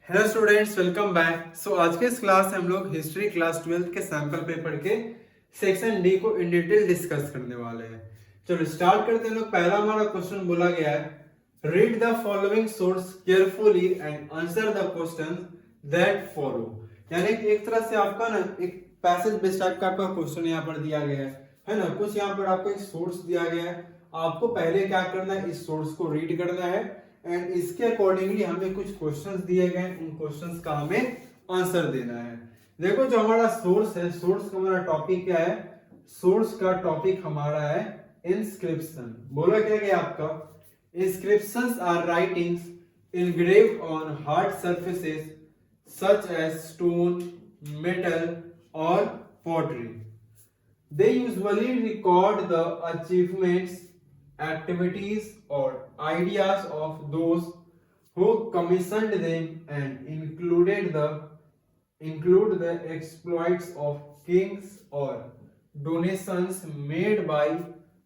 Hello students, welcome back. आज के इस क्लास में हम लोग हिस्ट्री क्लास 12 के सैंपल पेपर के सेक्शन डी को इन डिटेल डिस्कस करने वाले हैं। चलो स्टार्ट करते हैं लोग। पहला हमारा क्वेश्चन बोला गया है, read the following source carefully and answer the question that follow. यानी कि एक तरह से आपका ना एक पैसेज बेस्ड टाइप का आपका क्वेश्चन यहाँ पर दिया गया है ना। कुछ यहाँ पर आपको एक सोर्स दिया गया है, आपको पहले क्या करना है, इस सोर्स को रीड करना है एंड इसके अकॉर्डिंगली हमें कुछ क्वेश्चंस दिए गए, उन क्वेश्चंस का हमें आंसर देना है। देखो जो हमारा सोर्स है, सोर्स का हमारा टॉपिक क्या है? सोर्स का टॉपिक हमारा है इंस्क्रिप्शन। बोला क्या गया आपका? Inscriptions are writings engraved on hard surfaces such as stone, metal or pottery. They usually record the achievements, activities or ideas of those who commissioned them and include the exploits of kings or donations made by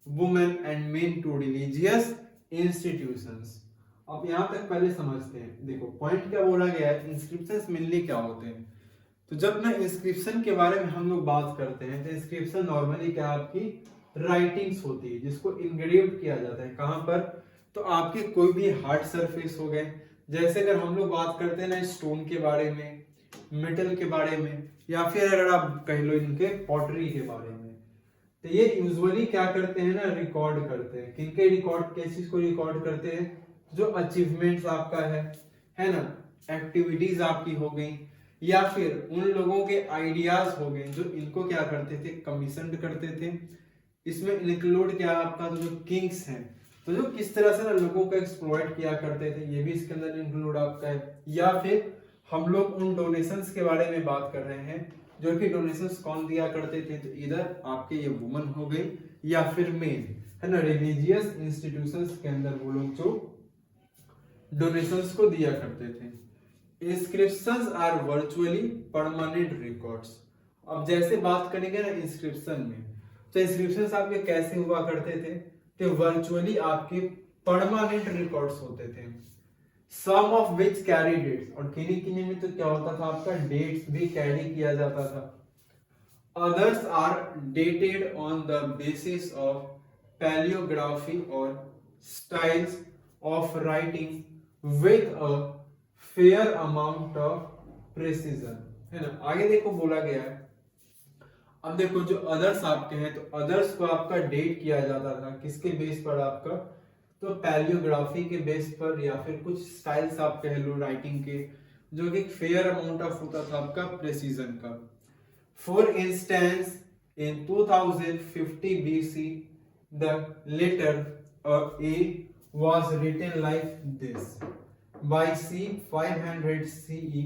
women and men to religious institutions. अब यहां तक पहले समझते हैं। देखो point क्या बोला गया है, इंस्क्रिप्शंस मेनली क्या होते हैं। तो जब ना इंस्क्रिप्शन के बारे में हम लोग बात करते हैं तो इंस्क्रिप्शन नॉर्मली क्या आपकी राइटिंग्स होती है जिसको इनग्रेव्ड किया जाता है। कहां पर? तो आपके कोई भी हार्ड सरफेस हो गए, जैसे अगर हम लोग बात करते हैं ना स्टोन के बारे में, मेटल के बारे में, या फिर अगर आप कह लो इनके पॉटरी के बारे में, तो ये यूजुअली क्या करते हैं ना, रिकॉर्ड करते हैं। किनके रिकॉर्ड, किस चीज को रिकॉर्ड करते हैं? जो अचीवमेंट्स आपका है ना, एक्टिविटीज आपकी हो गई, या फिर उन लोगों के आइडियाज हो गए जो इनको क्या करते थे, कमीशन करते थे। इसमें इंक्लूड क्या आपका, तो जो किंग्स हैं, तो जो किस तरह से ना लोगों को एक्सप्लॉइट किया करते थे, ये भी इसके अंदर इंक्लूड आपका है। या फिर हम लोग उन डोनेशंस के बारे में बात कर रहे हैं जो कि डोनेशंस कौन दिया करते थे, तो इधर आपके ये वुमन हो गई या फिर मेन, है ना, रिलीजियस इंस्टीट्यूशंस के अंदर वो लोग जो डोनेशंस को दिया करते थे। Inscriptions are virtually permanent records. अब जैसे बात करेंगे ना इंस्क्रिप्शन में, तो इंस्क्रिप्शंस आपके कैसे हुआ करते थे, तो वर्चुअली आपके परमानेंट रिकॉर्ड्स होते थे। सम ऑफ विच कैरी डेट्स, और किन्हीं किन्हीं में तो क्या होता था, आपका डेट्स भी कैरी किया जाता था। Others are dated on the basis of palaeography और styles of writing with a fair amount of precision, है ना। आगे देखो बोला गया है, अब देखो जो अदर्स आपके हैं, तो अदर्स को आपका डेट किया जाता था किसके बेस पर? आपका तो पैलियोग्राफी के बेस पर, या फिर कुछ स्टाइल्स आप कह लो राइटिंग के, जो कि फेयर अमाउंट ऑफ होता था आपका प्रिसीजन का। For instance in 2050 BC the letter A was written like this. By C 500 CE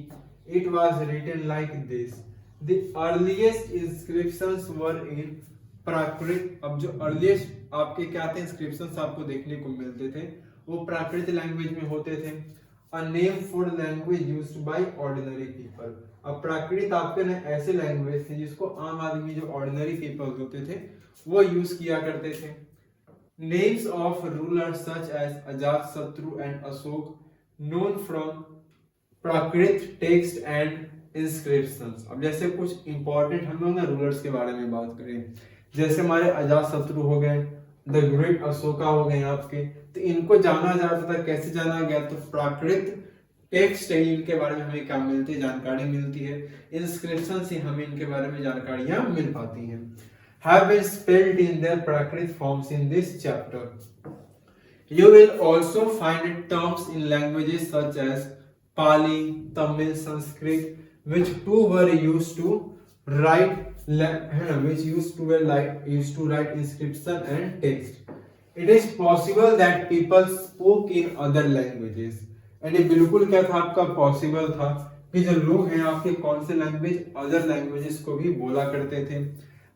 it was written like this. The earliest inscriptions were in प्राकृत। अब जो अर्लीस्ट आपके क्या थे इंस्क्रिप्शंस आपको देखने को मिलते थे, वो प्राकृत लैंग्वेज में होते थे। A name for language used by ordinary people. अब प्राकृत आपके ना ऐसे लैंग्वेज थे जिसको आम आदमी, जो ऑर्डिनरी पीपल होते थे, वो यूज किया करते थे। Names of rulers such as Ajatasattu and Ashok known from Prakrit text and inscriptions. अब जैसे कुछ इंपॉर्टेंट हम लोग ना रूलर्स के बारे में बात करें, जैसे हमारे अजातशत्रु हो गए, द ग्रेट अशोका हो गए आपके, तो इनको जाना जाता था। कैसे जाना गया? तो प्राकृत टेक्स्ट इनके बारे में हमें क्या मिलती है, जानकारी मिलती है। इंस्क्रिप्शन से हमें इनके बारे में जानकारियां मिल पाती हैं। Have been spelled in their Prakrit forms in this chapter. You will also find terms in languages such as Pali, Tamil, Sanskrit, which too were used to write, used to write inscription and text. It is possible that people spoke in other languages. And ये बिल्कुल क्या था आपका possible था कि जो लोग हैं आपके कौन से लैंग्वेज, अदर लैंग्वेजेस को भी बोला करते थे।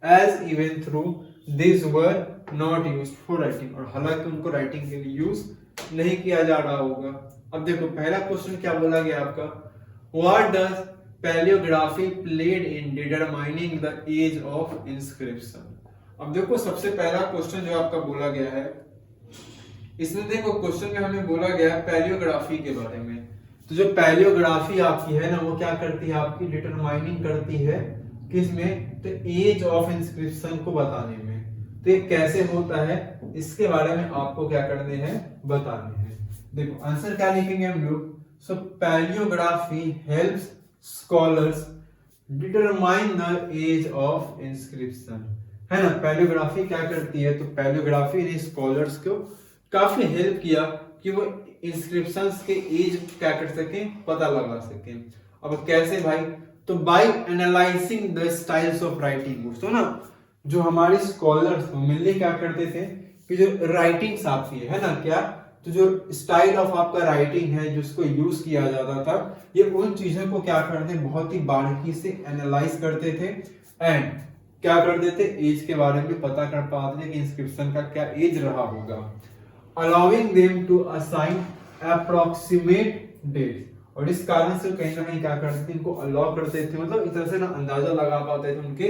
As even through these were not used for writing, और हालांकि उनको राइटिंग के लिए यूज नहीं किया जा रहा होगा। अब देखो पहला क्वेश्चन क्या बोला गया आपका, What does paleography played in determining the age of inscription? अब देखो सबसे पहला क्वेश्चन जो आपका बोला गया है, इसमें देखो क्वेश्चन में हमें बोला गया पैलियोग्राफी के बारे में। तो जो पैलियोग्राफी आपकी है ना वो क्या करती है, आपकी डिटरमाइनिंग करती है किसमें, तो एज ऑफ इंस्क्रिप्शन को बताने में। तो ये कैसे होता है इसके बारे में आपको क्या करने हैं, बताने हैं। देखो आंसर क्या लिखेंगे हम लोग, so palaeography helps scholars determine the age of inscription, है ना। पैलियोग्राफी क्या करती है, तो पैलियोग्राफी ने स्कॉलर्स को काफी हेल्प किया कि वो इंस्क्रिप्शंस के एज क्या कर सके, पता लगा सके। अब कैसे भाई, तो by analysing the styles of writing. तो ना जो हमारे स्कॉलर्स मेनली क्या करते थे कि जो राइटिंग्स आपकी है ना क्या, तो जो स्टाइल ऑफ आपका राइटिंग है जिसको यूज किया जाता था, ये उन चीजों को क्या करते बहुत ही बारीकी से एनालाइज करते थे एंड क्या करते थे, एज के बारे में पता कर पाते थे कि इंस्क्रिप्शन का क्या एज रहा होगा, allowing them to assign approximate date. और इस कारण से कहीं ना कहीं क्या करते थे, इनको अलाउ करते थे, मतलब इस तरह से ना अंदाजा लगा पाते थे उनके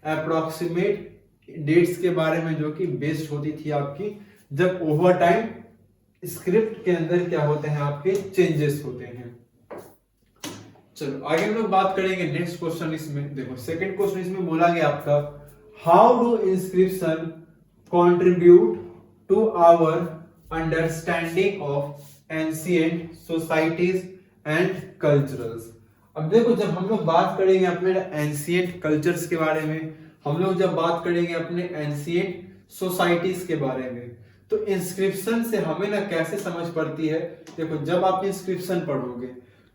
अप्रोक्सीमेट डेट्स के बारे में, जो कि बेस्ड होती थी आपकी जब ओवर टाइम स्क्रिप्ट के अंदर क्या होते हैं, आपके चेंजेस होते हैं। चलो आगे हम लोग बात करेंगे नेक्स्ट क्वेश्चन। इसमें देखो सेकंड क्वेश्चन इसमें बोला गया आपका, how do inscription contribute to our understanding of ancient societies and culturals. अब देखो जब हम लोग बात करेंगे अपने एंशिएंट कल्चर्स के बारे में, हम लोग जब बात करेंगे अपने एंशिएंट सोसाइटीज के बारे में, तो इंस्क्रिप्शन से हमें ना कैसे समझ पड़ती है। देखो जब आप इंस्क्रिप्शन पढ़ोगे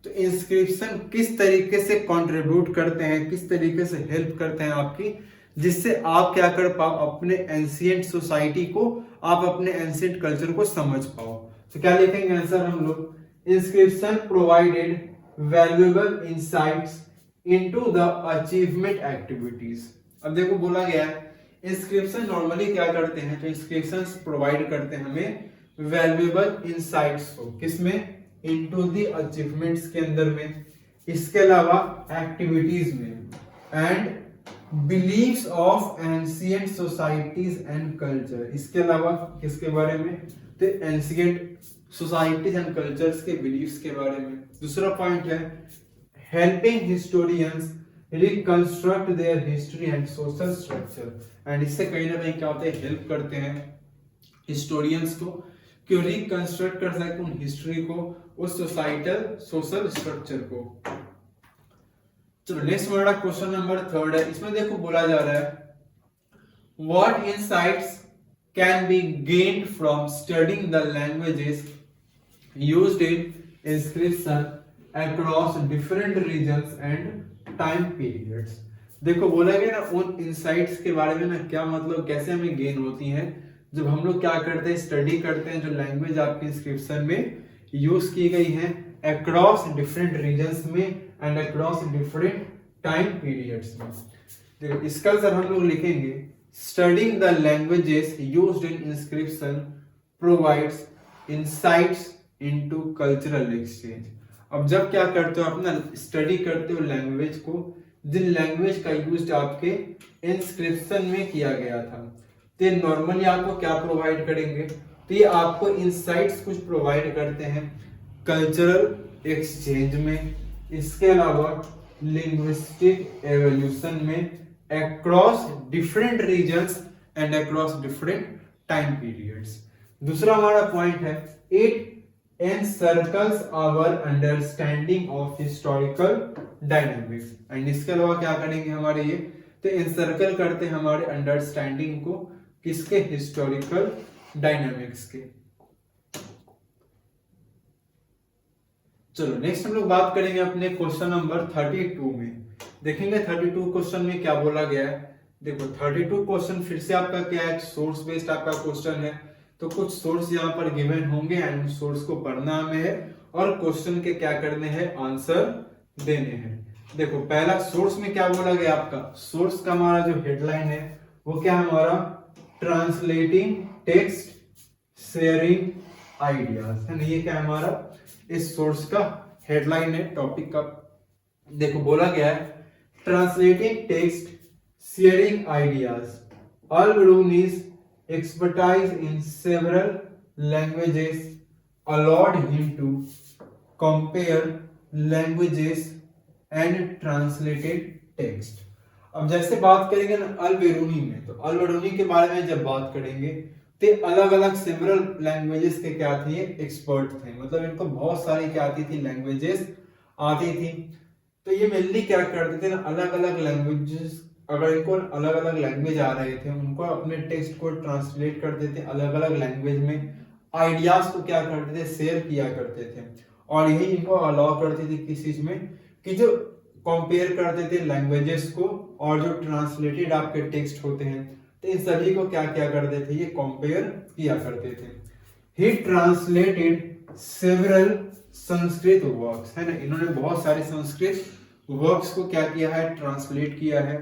तो इंस्क्रिप्शन किस तरीके से कंट्रीब्यूट करते हैं, किस तरीके से हेल्प करते हैं आपकी, जिससे आप क्या कर पाओ, अपने एंशिएंट सोसाइटी को, आप अपने एंशिएंट कल्चर को समझ पाओ। तो क्या लिखेंगे आंसर हम लोग, inscription provided valuable insights into the achievement activities. अब देखो बोला गया है इंस्क्रिप्शन नॉर्मली क्या करते हैं, तो इंस्क्रिप्शंस प्रोवाइड करते हैं हमें वैल्यूएबल इंसाइट्स को, किसमें, इनटू द अचीवमेंट्स के अंदर में, इसके अलावा एक्टिविटीज में, and beliefs of ancient societies and culture. इसके अलावा किसके बारे में, तो एंशिएंट सोसाइटीज एंड कल्चर्स के बिलीव्स के बारे में। दूसरा पॉइंट है helping historians reconstruct their history and social structure. And इससे कहीं ना कहीं क्या होता है, हेल्प करते हैं हिस्टोरियंस को कि रिकंस्ट्रक्ट कर सके उन हिस्ट्री को, उस सोसाइटल सोशल स्ट्रक्चर को। चलो नेक्स्ट हमारा क्वेश्चन नंबर थर्ड है। इसमें देखो बोला जा रहा है what insights can be gained from studying the languages used in inscription across different regions and time periods. देखो बोला गया ना उन इनसाइट्स के बारे में ना, क्या मतलब कैसे हमें गेन होती हैं जब हम लोग क्या करते हैं, स्टडी करते हैं जो लैंग्वेज आपके इंस्क्रिप्शन में यूज की गई है अक्रॉस डिफरेंट रीजन्स में and across different time periods में। देखो इसका आंसर हम लोग लिखेंगे studying the languages used in inscription provides insights into cultural exchange. अब जब क्या करते हो अपना स्टडी करते हो लैंग्वेज को, जिन लैंग्वेज का यूज आपके इंस्क्रिप्शन में किया गया था, तो ये नॉर्मली आपको क्या प्रोवाइड करेंगे, तो ये आपको इनसाइट्स कुछ प्रोवाइड करते हैं कल्चरल एक्सचेंज में, इसके अलावा लिंग्विस्टिक एवोल्यूशन में across different regions and across different time periods. दूसरा हमारा पॉइंट है it encircles our understanding of historical dynamics। And इसके अलावा क्या करेंगे हमारे ये, तो encircle करते हैं हमारे अंडरस्टैंडिंग को, किसके, हिस्टोरिकल डायनामिक्स के। चलो नेक्स्ट हम लोग बात करेंगे अपने क्वेश्चन नंबर 32 में। देखेंगे 32 क्वेश्चन में क्या बोला गया है। देखो 32 क्वेश्चन फिर से आपका क्या है, सोर्स बेस्ड आपका क्वेश्चन है, तो कुछ सोर्स यहाँ पर गिवन होंगे एंड सोर्स को पढ़ना हमें है और क्वेश्चन के क्या करने हैं, आंसर देने हैं। देखो पहला सोर्स में क्या बोला गया आपका, सोर्स का हमारा जो हेडलाइन है वो क्या है हमारा, ट्रांसलेटिंग टेक्स्ट शेयरिंग आइडियाज, है ना। ये क्या है हमारा इस सोर्स का हेडलाइन है टॉपिक का। देखो बोला गया है translating text sharing ideas, Al-Biruni's expertise in several languages allowed him to compare languages and translated text. अब जैसे बात करेंगे ना अल बेरूनी में, तो अल बेरूनी के बारे में जब बात करेंगे तो अलग अलग सेवरल लैंग्वेजेस के क्या थे, ये एक्सपर्ट थे, मतलब इनको बहुत सारी क्या आती थी, लैंग्वेजेस आती थी। तो ये मेनली क्या करते थे ना, अलग अलग लैंग्वेजेस, अगर इनको अलग अलग लैंग्वेज आ रहे थे उनको अपने टेक्स्ट को ट्रांसलेट करते थे अलग अलग लैंग्वेज में, आइडियाज को क्या करते थे, शेयर किया करते थे, और यही इनको अलाउ करती थी किस चीज में, कि जो कंपेयर करते थे लैंग्वेजेस को, और जो ट्रांसलेटेड आपके टेक्स्ट होते हैं तो इन सभी को क्या क्या करते थे, ये कंपेयर किया करते थे। ही ट्रांसलेटेड सेवरल संस्कृत वर्क्स, है ना, इन्होंने बहुत सारे संस्कृत वर्क्स को क्या किया है, ट्रांसलेट किया है,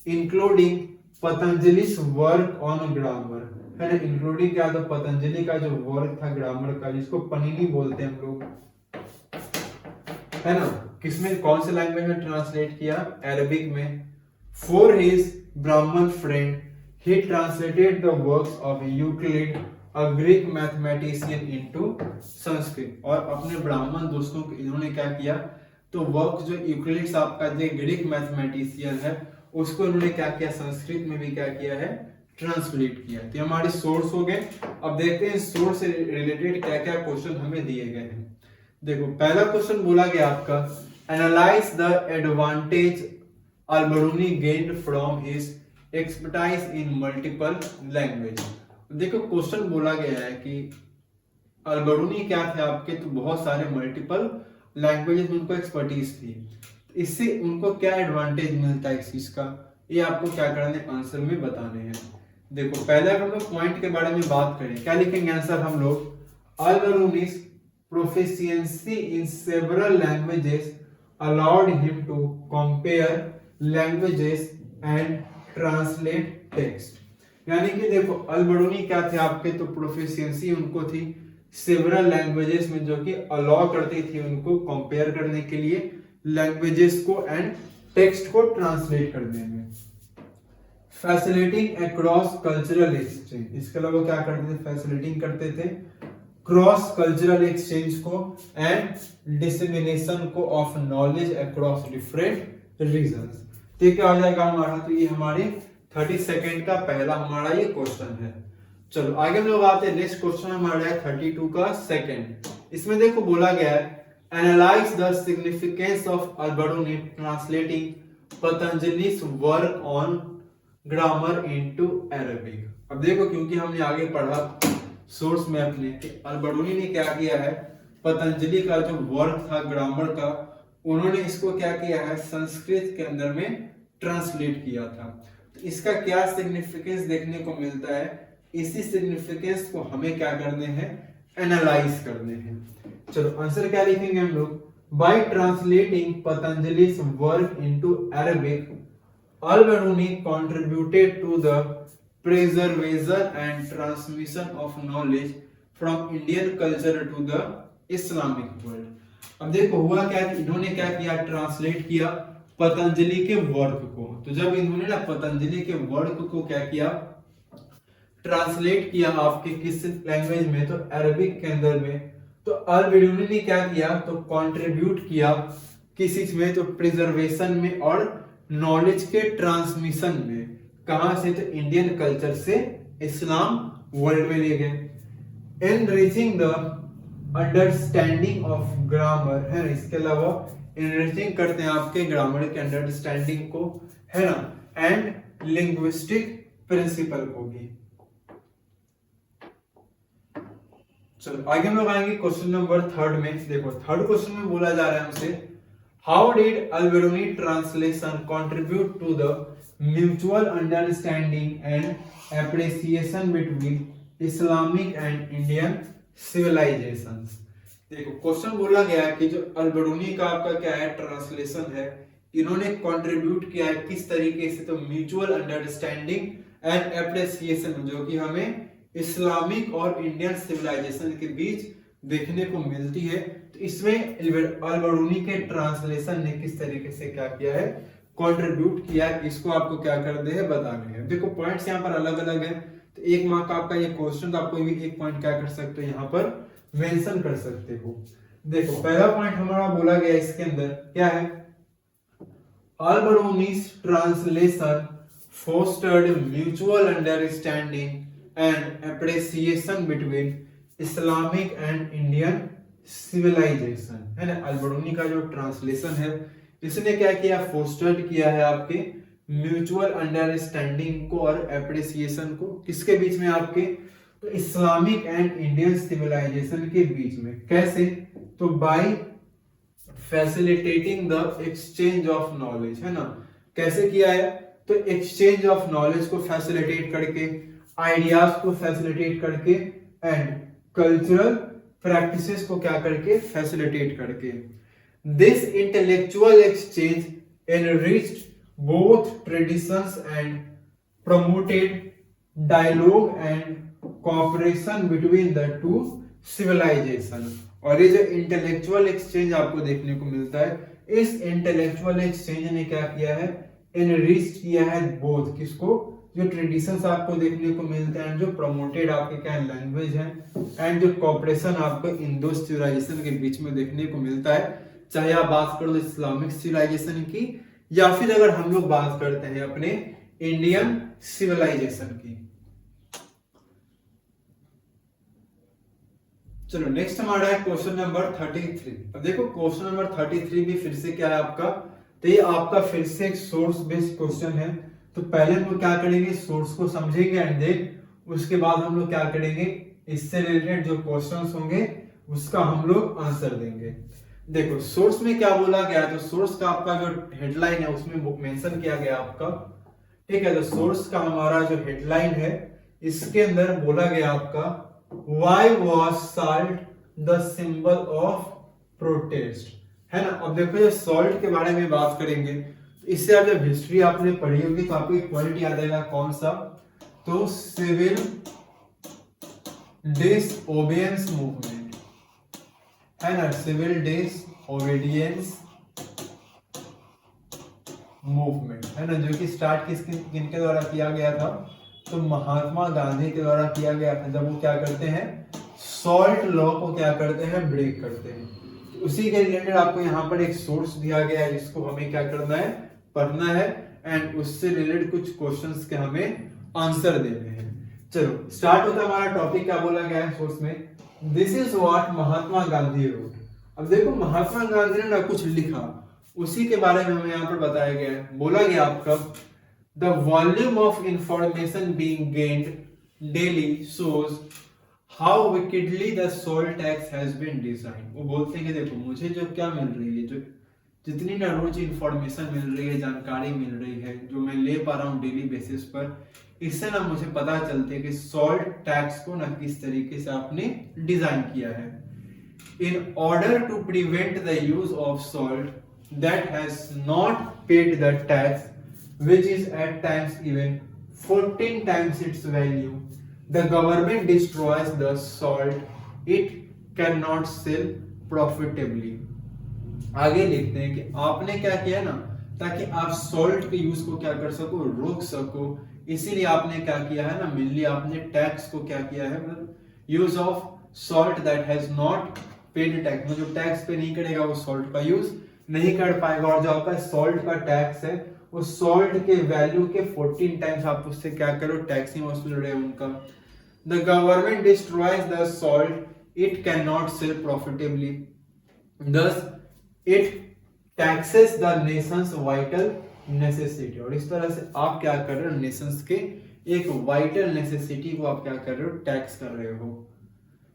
including Patanjali's work on grammar, है ना, इंक्लूडिंग क्या था, पतंजलि का जो वर्क था ग्रामर का, जिसको पनिनी बोलते हैं हम लोग, है ना, किसमें, कौन से लैंग्वेज में ट्रांसलेट किया, अरबिक में। फॉर हिज ब्राह्मण friend he translated the works of Euclid, a Greek mathematician, into Sanskrit, और अपने ब्राह्मण दोस्तों को इन्होंने क्या किया, तो वर्क जो यूक्लिड आपका जो ग्रीक मैथमेटिशियन है उसको इन्होंने क्या किया, संस्कृत में भी क्या किया है, ट्रांसलेट किया। तो हमारे सोर्स हो गए। अब देखते हैं सोर्स से रिलेटेड क्या क्या क्वेश्चन हमें दिए गए हैं। देखो पहला क्वेश्चन बोला गया आपका, analyse the advantage Al-Biruni gained from his expertise in multiple language. देखो क्वेश्चन बोला गया है कि अल-बरूनी क्या थे आपके, तो बहुत सारे मल्टीपल लैंग्वेजेस में उनको एक्सपर्टीज थी, इससे उनको क्या एडवांटेज मिलता है इस चीज का, ये आपको क्या करना है, आंसर में बताने हैं। देखो पहले अगर हम लोग पॉइंट के बारे में बात करें, क्या लिखेंगे आंसर हम लोग, अल-बरूनी's proficiency in several languages allowed him to compare languages and translate text। यानी कि देखो अल-बरूनी क्या थे आपके, तो प्रोफिशिएंसी उनको थी सेवरल लैंग्वेजेस में, जो कि अलाउ करती थी उनको कंपेयर करने के लिए लैंग्वेजेस को एंड टेक्स्ट को ट्रांसलेट करने में। फैसिलिटेटिंग अक्रॉस कल्चरल एक्सचेंज, इसके अलावा क्या करते थे, फैसिलिटेटिंग करते थे क्रॉस कल्चरल एक्सचेंज को एंड डिसेमिनेशन को of knowledge across different reasons. तो क्या हो जाएगा हमारा, तो ये हमारे 30 सेकंड का पहला हमारा ये क्वेश्चन है। चलो आगे हम लोग आते हैं, नेक्स्ट क्वेश्चन हमारा है 32 का सेकंड। इसमें देखो बोला गया है, analyse the significance of Al-Biruni translating Patanjali's work on grammar into Arabic. अब देखो क्योंकि हमने आगे पढ़ा सोर्स में अपने, अल-बरूनी ने क्या किया है, पतंजलि का जो वर्क था ग्रामर का, उन्होंने इसको क्या किया है, संस्कृत के अंदर में ट्रांसलेट किया था। तो इसका क्या सिग्निफिकेंस देखने को मिलता है, इसी सिग्निफिकेंस को हमें क्या करने हैं, एनालाइज करने हैं। चलो आंसर क्या लिखेंगे हम लोग, by translating Patanjali's work into Arabic Al-Biruni contributed to the preservation and transmission of knowledge from Indian culture to the Islamic world। अब देखो हुआ क्या, इन्होंने क्या किया, ट्रांसलेट किया पतंजलि के वर्क को। तो जब इन्होंने ना पतंजलि के वर्क को क्या किया, ट्रांसलेट किया आपके किस लैंग्वेज में, तो अरबिक के अंदर में, तो अल-बरूनी ने क्या किया, तो कंट्रीब्यूट किया किस चीज में, तो प्रिजर्वेशन में और नॉलेज के ट्रांसमिशन में। कहां से, तो इंडियन कल्चर से इस्लाम वर्ल्ड में ले गए। Enriching the understanding of grammar, है ना, इसके अलावा एनरिचिंग करते हैं आपके ग्रामर के अंडरस्टैंडिंग को, है ना, एंड लिंग्विस्टिक प्रिंसिपल को भी। चलो आगे हम लोग आएंगे क्वेश्चन नंबर 3 में। देखो थर्ड क्वेश्चन में बोला जा रहा है हमसे, how did Al-Biruni translation contribute to the mutual understanding and appreciation between Islamic and Indian civilisations. देखो क्वेश्चन बोला गया है कि जो अल-बरूनी का आपका क्या है, ट्रांसलेशन है, इन्होंने कंट्रीब्यूट किया है किस तरीके से, तो म्यूचुअल अंडरस्टैंडिंग एंड एप्रिसिएशन, जो कि हमें इस्लामिक और इंडियन सिविलाइजेशन के बीच देखने को मिलती है। तो इसमें अल-बरूनी के ट्रांसलेशन ने किस तरीके से क्या किया है, कंट्रीब्यूट किया है, इसको आपको क्या करने हैं, बताने हैं। देखो पॉइंट्स यहाँ पर अलग अलग हैं, तो 1 मार्क का आपका ये क्वेश्चन, तो आप कोई भी एक पॉइंट क्या कर सकते हो, यहाँ पर मेंशन कर सकते हो। देखो पहला पॉइंट हमारा बोला गया इसके अंदर क्या है, Alberoni's translation fostered mutual understanding and appreciation between Islamic and Indian civilization, है ना। अल्बरूनी का जो ट्रांसलेशन है इसने क्या किया, फोस्टर्ड किया है आपके म्यूचुअल अंडरस्टैंडिंग को और एप्रिसिएशन को, किसके बीच में, आपके तो इस्लामिक एंड इंडियन सिविलाइजेशन के बीच में। कैसे, तो by facilitating the exchange of knowledge, है ना। कैसे किया है, तो एक्सचेंज ऑफ नॉलेज को फैसिलिटेट करके, आइडियाज को फैसिलिटेट करके एंड कल्चरल प्रैक्टिसेस को क्या करके, फैसिलिटेट करके। This intellectual exchange enriched both traditions and promoted dialogue and cooperation between the two civilisation. और ये जो इंटेलेक्चुअल एक्सचेंज आपको देखने को मिलता है, इस इंटेलेक्चुअल एक्सचेंज ने क्या किया है, एनरिच किया है बोथ, किसको, जो ट्रेडिशंस आपको देखने को मिलते हैं, जो प्रमोटेड आपके क्या लैंग्वेज है, एंड जो कोऑपरेशन आपको इंडो सिविलाइजेशन के बीच में देखने को मिलता है। चाहे आप बात करो इस्लामिक सिविलाइजेशन की या फिर अगर हम लोग बात करते हैं अपने इंडियन सिविलाइजेशन की। चलो नेक्स्ट हमारा है क्वेश्चन नंबर 33। अब देखो क्वेश्चन नंबर 33 भी फिर से क्या है आपका, तो ये आपका फिर से एक सोर्स बेस्ड क्वेश्चन है। तो पहले हम लोग क्या करेंगे, सोर्स को समझेंगे एंड देन उसके बाद हम लोग क्या करेंगे, इससे रिलेटेड जो क्वेश्चंस होंगे उसका हम लोग आंसर देंगे। देखो सोर्स में क्या बोला गया, तो सोर्स का आपका जो हेडलाइन है उसमें मेंशन किया गया आपका, ठीक है। तो सोर्स का हमारा जो हेडलाइन है इसके अंदर बोला गया आपका, Why was salt the symbol of protest, है ना। अब देखो ये सॉल्ट के बारे में बात करेंगे, तो इससे आप जब हिस्ट्री आपने पढ़ी होगी तो आपको एक पॉइंट याद आएगा, कौन सा, तो सिविल डिसओबीडियंस मूवमेंट, है ना। सिविल डिसओबीडियंस मूवमेंट, है ना, जो कि स्टार्ट किनके द्वारा किया गया था, तो महात्मा गांधी के द्वारा किया गया था। जब वो क्या करते हैं, सॉल्ट लॉ को क्या करते हैं, ब्रेक करते हैं। तो उसी के रिलेटेड आपको यहाँ पर एक सोर्स दिया गया है जिसको हमें क्या करना है, पढ़ना है एंड उससे रिलेटेड कुछ क्वेश्चंस के हमें आंसर देने हैं। चलो स्टार्ट होता है हमारा टॉपिक, क्या बोला गया है सोर्स में, this is what Mahatma Gandhi wrote. अब देखो महात्मा गांधी ने ना कुछ लिखा, उसी के बारे में हमें यहाँ पर बताया गया है। बोला गया आपका, the volume of information being gained daily shows how wickedly the salt tax has been designed। वो बोलते हैं कि देखो मुझे जो क्या मिल रही है, जो जितनी ना रोज इंफॉर्मेशन मिल रही है, जानकारी मिल रही है, जो मैं ले पा रहा हूँ डेली बेसिस पर, इससे ना मुझे पता चलता है कि सॉल्ट टैक्स को ना किस तरीके से आपने डिजाइन किया है। In order to prevent the use of salt that has not paid the tax, which is at times even 14 times its value, the government destroys the salt it cannot sell profitably। आगे लिखते हैं कि आपने क्या किया ना, ताकि आप सॉल्ट के यूज को क्या कर सको, रोक सको, इसीलिए आपने क्या किया है ना, मेनली आपने टैक्स को क्या किया है, मतलब use of salt that has not paid tax, जो टैक्स पे नहीं करेगा वो सॉल्ट का यूज नहीं कर पाएगा, और जो आपका सॉल्ट का टैक्स है वो सॉल्ट के वैल्यू के 14 टाइम्स आप उससे क्या करो, टैक्स ही वसूल रहे हो उनका। The government destroys the salt it can not sell profitably, thus it taxes the nation's vital necessity. और इस तरह से आप क्या कर रहे हो, नेशंस के एक वाइटल नेसेसिटी को आप क्या कर रहे हो, टैक्स कर रहे हो।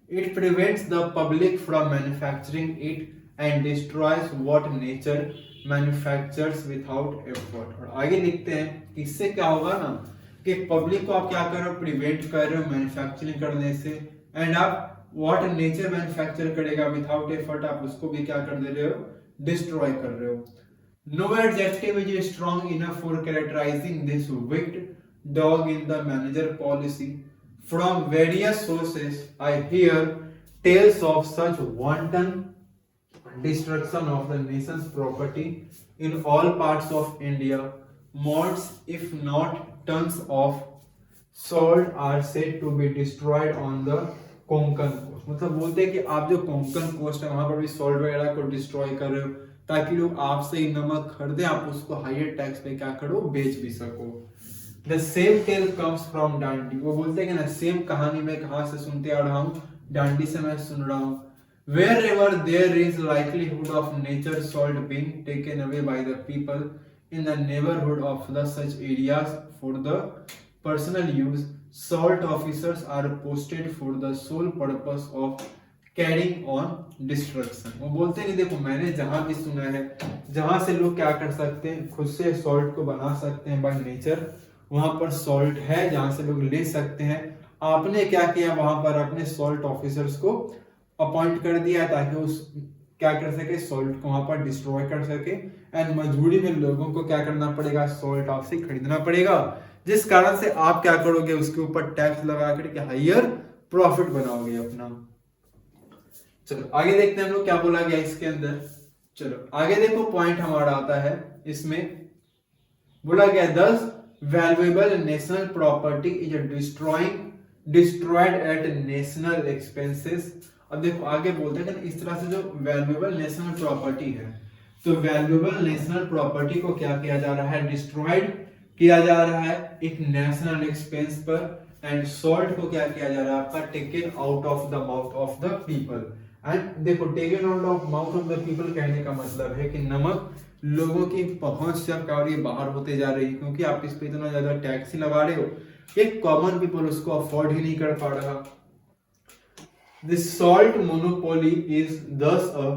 It prevents the public from manufacturing it and destroys what nature manufactures without effort. और आगे लिखते हैं कि इससे क्या होगा ना, कि पब्लिक को आप क्या कर रहे हो, प्रिवेंट कर रहे हो मैन्युफैक्चरिंग करने से, एंड आप व्हाट नेचर मैन्युफैक्चर करेगा विदाउट एफर्ट, आप उसको भी क्या कर दे रहे हो, डिस्ट्रॉय कर रहे हो। No adjective is strong enough for characterising this wicked dog in the manager policy. From various sources I hear tales of such wanton destruction of the nation's property in all parts of India. Mods, if not tons of salt are said to be destroyed on the Konkan coast। मतलब बोलते हैं कि आप जो Konkan coast है वहां पर भी सॉल्ट वगैरह को डिस्ट्रॉय कर रहे हो ताकि लोग आपसे ही नमक खरीदे, आप उसको हायर टैक्स पे क्या करो, बेच भी सको। The same tale comes from Dandi, वो बोलते हैं कि ना सेम कहानी मैं कहां से सुनते आ रहा हूँ, डांडी से मैं सुन रहा हूँ। Wherever there is likelihood of nature salt being taken away by the people in the neighborhood of the such areas for the personal use, salt officers are posted for the sole purpose of carrying on destruction. वो बोलते हैं कि देखो मैंने जहां भी सुना है जहां से लोग क्या कर सकते हैं, खुद से सॉल्ट को बना सकते हैं बाय नेचर, वहां पर सॉल्ट है जहां से लोग ले सकते हैं। आपने क्या किया, वहां पर अपने सॉल्ट ऑफिसर्स को अपॉइंट कर दिया ताकि उस क्या कर सके, सॉल्ट को वहां पर डिस्ट्रॉय कर सके। एंड मजबूरी में लोगों को क्या करना पड़ेगा, सॉल्ट आपसे खरीदना पड़ेगा, जिस कारण से आप क्या करोगे, उसके ऊपर टैक्स लगा करके हायर प्रॉफिट बनाओगे अपना। चलो आगे देखते हैं हम लोग क्या बोला गया इसके अंदर। चलो आगे देखो, पॉइंट हमारा आता है इसमें, बोला गया 10 valuable national property is destroyed at national expenses. अब देखो आगे बोलते हैं कि इस तरह से जो वैल्यूएबल नेशनल प्रॉपर्टी है, तो वैल्यूएबल नेशनल प्रॉपर्टी को क्या किया जा रहा है, डिस्ट्रॉयड किया जा रहा है एक नेशनल एक्सपेंस पर। एंड सॉल्ट को क्या किया जा रहा है आपका, taken out of the mouth of the people. And देखो taken out of mouth of the people कहने का मतलब है कि नमक लोगों की पहुंच से अब क्या हो रही है, बाहर होते जा रही है, क्योंकि आप इस पे इतना ज्यादा टैक्स ही लगा रहे हो, एक कॉमन पीपल उसको अफोर्ड ही नहीं कर पा रहा। This salt monopoly is thus a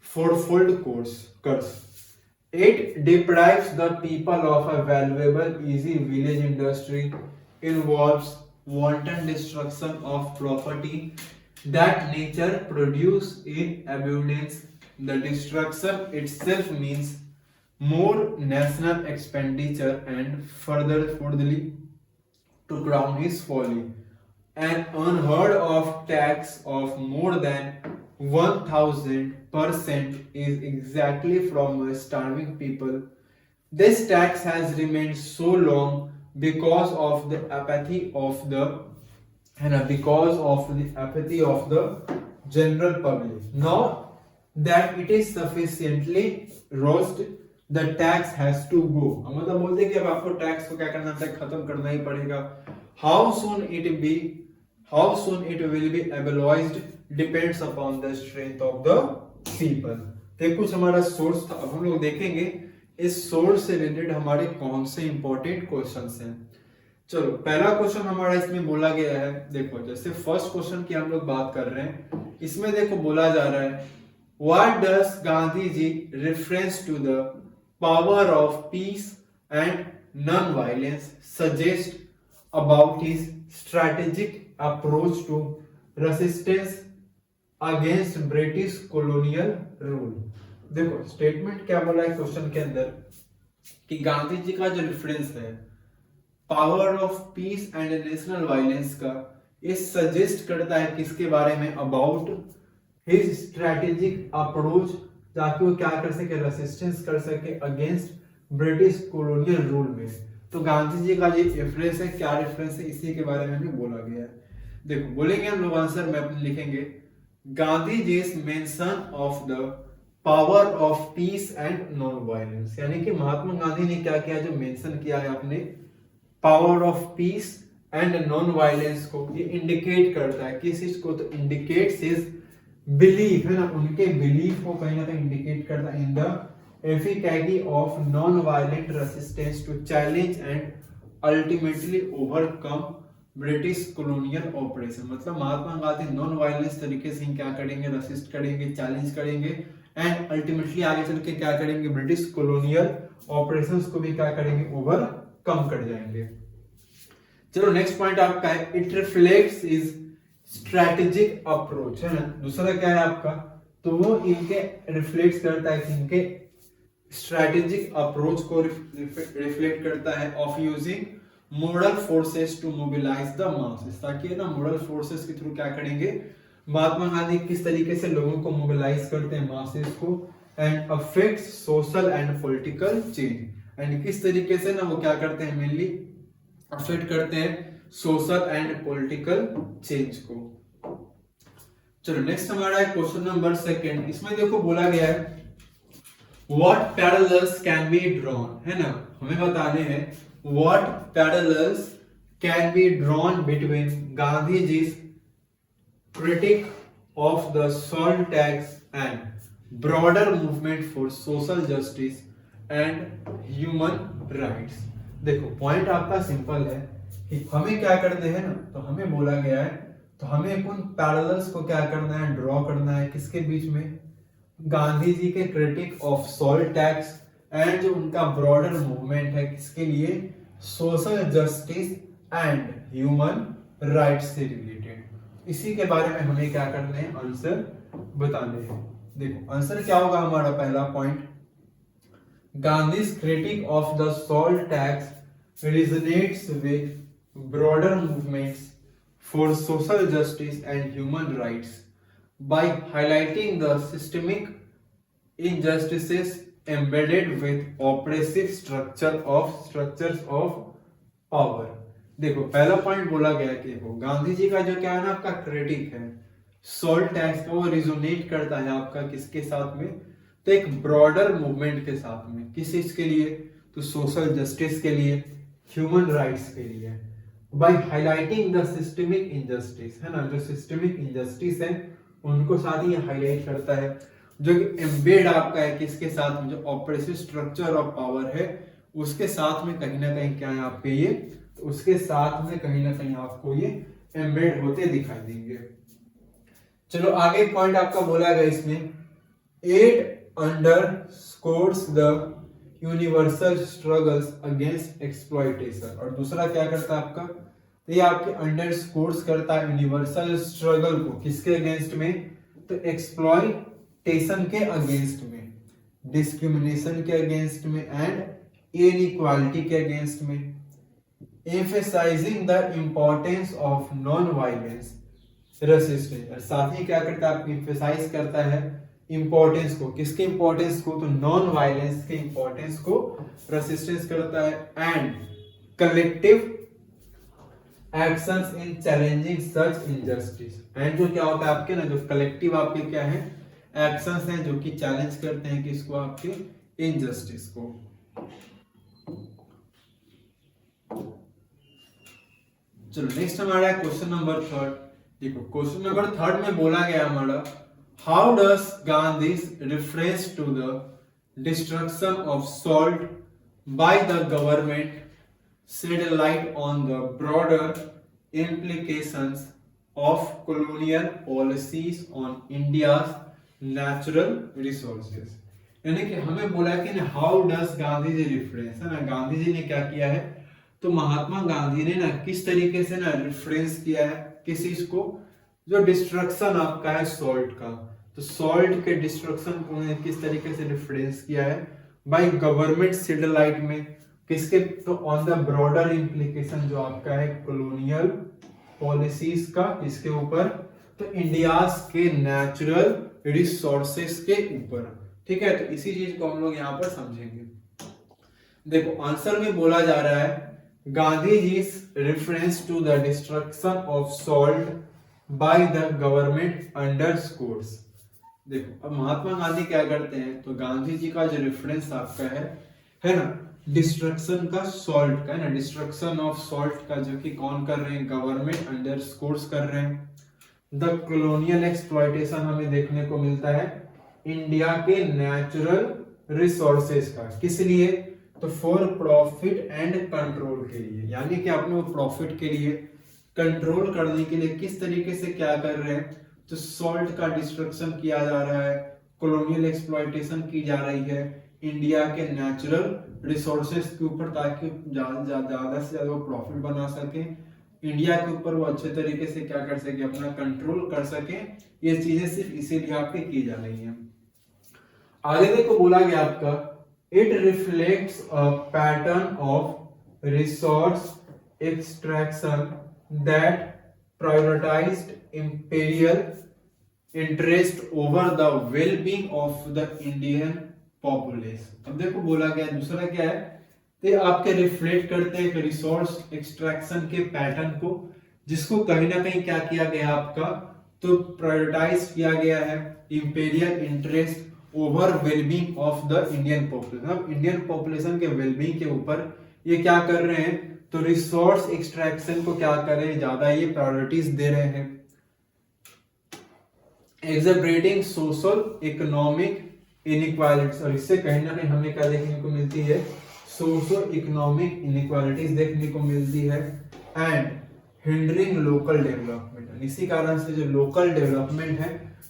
fourfold curse. It deprives the people of a valuable, easy village industry, involves wanton destruction of property that nature produces in abundance. The destruction itself means more national expenditure and furtherly to crown his folly. An unheard of tax of more than 1000% is exactly from a starving people. This tax has remained so long because of the apathy of the general public. Now that it is sufficiently roused, the tax has to go. मतलब बोलते हैं कि अब आपको tax को क्या करना है, खत्म करना ही पड़ेगा। How soon it will be abolished depends upon the strength of the people। तो कुछ हमारा सोर्स था, अब हम लोग देखेंगे इस सोर्स से रिलेटेड हमारे कौन से इंपॉर्टेंट क्वेश्चंस हैं। चलो पहला क्वेश्चन हमारा इसमें बोला गया है, देखो जैसे फर्स्ट क्वेश्चन की हम लोग बात कर रहे हैं, इसमें देखो बोला जा रहा है what does Gandhi ji reference to the power of peace and non violence suggest about his strategic approach to resistance against British colonial rule। देखो स्टेटमेंट क्या बोला है क्वेश्चन के अंदर कि गांधी जी का जो रेफरेंस है power of peace and national violence का, ये सजेस्ट करता है किसके बारे में, अबाउट हिज स्ट्रेटेजिक अप्रोच, ताकि वो क्या कर सके, रेसिस्टेंस कर सके अगेंस्ट ब्रिटिश कॉलोनियल रूल में। तो गांधी जी का ये रेफरेंस है, क्या रेफरेंस है, इसी के बारे में भी बोला गया है। देखो बोलेंगे हम लोग आंसर में अपने लिखेंगे Gandhi ji mention of the power of peace and non violence, यानी कि महात्मा गांधी ने क्या किया, जो मेंशन किया है अपने power of peace and non violence को, ये इंडिकेट करता है किस चीज को, तो इंडिकेट्स हिज बिलीफ, है ना, उनके बिलीफ को कहीं ना कहीं इंडिकेट करता है in the efficacy of non-violent resistance to challenge and ultimately overcome British colonial operation। मतलब महात्मा गांधी नॉन वायलेंस तरीके से क्या करेंगे, रेसिस्ट करेंगे, चैलेंज करेंगे एंड अल्टीमेटली आगे चल के क्या करेंगे, ब्रिटिश कॉलोनियल ऑपरेशंस को भी क्या करेंगे, ओवरकम कर जाएंगे। चलो नेक्स्ट पॉइंट आपका है it reflects is strategic approach, है ना। दूसरा क्या है आपका, तो वो इनके रिफ्लेक्ट करता है, इनके स्ट्रेटेजिक अप्रोच को रिफ्लेक्ट करता है of using moral forces to mobilise the masses, ताकि ना मोरल फोर्सेस के थ्रू क्या करेंगे, महात्मा गांधी किस तरीके से लोगों को मोबिलाइज करते हैं, मासेस को, and affects social and political change, and किस तरीके से ना वो क्या करते हैं, मेनली अफेक्ट करते हैं सोशल एंड पॉलिटिकल चेंज को। चलो नेक्स्ट हमारा है क्वेश्चन नंबर सेकंड। इसमें देखो बोला गया है what parallels can be drawn, है ना, हमें बताने हैं what parallels can be drawn between Gandhi ji critic of the salt tax and broader movement for social justice and human rights। देखो पॉइंट आपका सिंपल है कि हमें क्या करते हैं ना, तो हमें बोला गया है तो हमें उन पैरेलल्स को क्या करना है, ड्रॉ करना है किसके बीच में, गांधी जी के critic of salt tax and जो उनका ब्रॉडर मूवमेंट है किसके लिए, social justice and human rights से रिलेटेड। इसी के बारे में हमें क्या करना है, आंसर बताने हैं। देखो आंसर क्या होगा हमारा पहला point, Gandhi's critique of the salt tax resonates with broader movements for social justice and human rights by highlighting the systemic injustices embedded with oppressive structures of power। देखो पहला पॉइंट बोला गया कि देखो गांधी जी का जो क्या है ना आपका क्रिटिक है सॉल्ट टैक्स का, वो रिजोनेट करता है आपका किसके साथ में, तो एक ब्रॉडर मूवमेंट के साथ में, किस चीज के लिए, तो सोशल जस्टिस के लिए, ह्यूमन राइट्स के लिए, by highlighting the systemic injustice, है ना, जो सिस्टमिक इनजस्टिस है उनको साथ ही हाईलाइट करता है, जो एम्बेड आपका है किसके साथ में, जो ऑपरेसिव स्ट्रक्चर ऑफ पावर है उसके साथ में कहीं ना कहीं क्या है आपके ये, तो उसके साथ में कहीं ना कहीं आपको ये एम्बेड होते दिखाई देंगे। चलो आगे पॉइंट आपका बोला गया इसमें, 8 underscores the universal struggles against exploitation। और दूसरा क्या करता है आपका, तो ये आपके अंडरस्कोर्स करता है यूनिवर्सल स्ट्रगल को किसके अगेंस्ट में, तो एक्सप्लॉयटेशन के अगेंस्ट में, डिस्क्रिमिनेशन के अगेंस्ट में एंड इनइक्वालिटी के अगेंस्ट में, emphasizing the importance of non violence resistance. और साथ ही क्या करता है, आपको एम्फेसाइज करता है इंपॉर्टेंस को, किसके इंपॉर्टेंस को, तो नॉन वायलेंस के इंपॉर्टेंस को रेसिस्टेंस करता है and collective actions in challenging such injustice. And जो क्या होता है आपके ना, जो कलेक्टिव आपके क्या है एक्शंस हैं जो कि चैलेंज करते हैं किसको, आपके इनजस्टिस को। चलो नेक्स्ट हमारा क्वेश्चन नंबर थर्ड। देखो क्वेश्चन नंबर थर्ड में बोला गया हमारा, how does Gandhi's reference to the destruction of salt by the government shed light on the broader implications of colonial policies on India's natural resources। यानी कि हमें बोला कि ना how does Gandhi ji reference, है ना, गांधी जी ने क्या किया है, तो महात्मा गांधी ने ना किस तरीके से ना रिफरेंस किया है किस चीज को, जो डिस्ट्रक्शन आपका है सॉल्ट का, तो सॉल्ट के डिस्ट्रक्शन को किस तरीके से रेफरेंस किया है, बाय गवर्नमेंट सैटेलाइट में किसके, तो ऑन द ब्रॉडर इंप्लीकेशन जो आपका है कॉलोनियल पॉलिसीज का इसके ऊपर, तो इंडिया के नेचुरल रिसोर्सेस के ऊपर। ठीक है, तो इसी चीज को हम लोग यहाँ पर समझेंगे। देखो आंसर में बोला जा रहा है, Gandhi ji reference to the destruction of salt by the government underscores. देखो अब महात्मा गांधी क्या करते हैं, तो गांधी जी का जो रेफरेंस आपका है ना, डिस्ट्रक्शन का सॉल्ट का है ना, डिस्ट्रक्शन ऑफ सॉल्ट का जो कि कौन कर रहे हैं, गवर्नमेंट अंडरस्कोर्स कर रहे हैं। द कॉलोनियल एक्सप्लॉयटेशन हमें देखने को मिलता है इंडिया के नेचुरल रिसोर्सेज का, किस लिए, तो फॉर प्रॉफिट एंड कंट्रोल के लिए, यानी कि अपने प्रॉफिट के लिए कंट्रोल करने के लिए किस तरीके से क्या कर रहे हैं, तो सॉल्ट का डिस्ट्रक्शन किया जा रहा है, कॉलोनियल एक्सप्लॉयटेशन की जा रही है इंडिया के नेचुरल रिसोर्सेज के ऊपर, ताकि ज्यादा से ज्यादा प्रॉफिट बना सके, इंडिया के ऊपर वो अच्छे तरीके से क्या कर सके, अपना कंट्रोल कर सके। ये चीजें सिर्फ इसीलिए आपके की जा रही हैं। आगे देखो बोला गया आपका, it reflects a pattern of resource extraction that prioritized imperial interest over the well-being of the Indian population। अब देखो बोला गया दूसरा क्या है, तो आपके रिफ्लेक्ट करते हैं रिसोर्स एक्सट्रैक्शन के पैटर्न को, जिसको कहीं ना कहीं क्या किया गया आपका, तो प्रायोरिटाइज किया गया है imperial interest over wellbeing of the Indian population. अब इंडियन पॉपुलेशन के वेलबींग के ऊपर ये क्या कर रहे हैं, तो रिसोर्स एक्सट्रैक्शन को क्या कर रहे हैं, ज्यादा ये प्रायोरिटीज दे रहे हैं। एक्सेलरेटिंग सोशल इकोनॉमिक इनइक्वालिटीज, और इससे कहीं ना कहीं हमें क्या देखने को मिलती है, सोशो इकोनॉमिक इनइक्वालिटीज देखने को मिलती है। एंड हिंडरिंग लोकल डेवलपमेंट, इसी कारण से जो लोकल डेवलपमेंट है,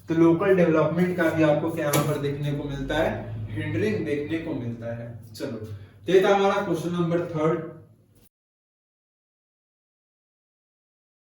तो लोकल डेवलपमेंट का भी आपको क्या यहाँ पर देखने को मिलता है, हिंडरिंग देखने को मिलता है। चलो, तो ये था हमारा क्वेश्चन नंबर 3।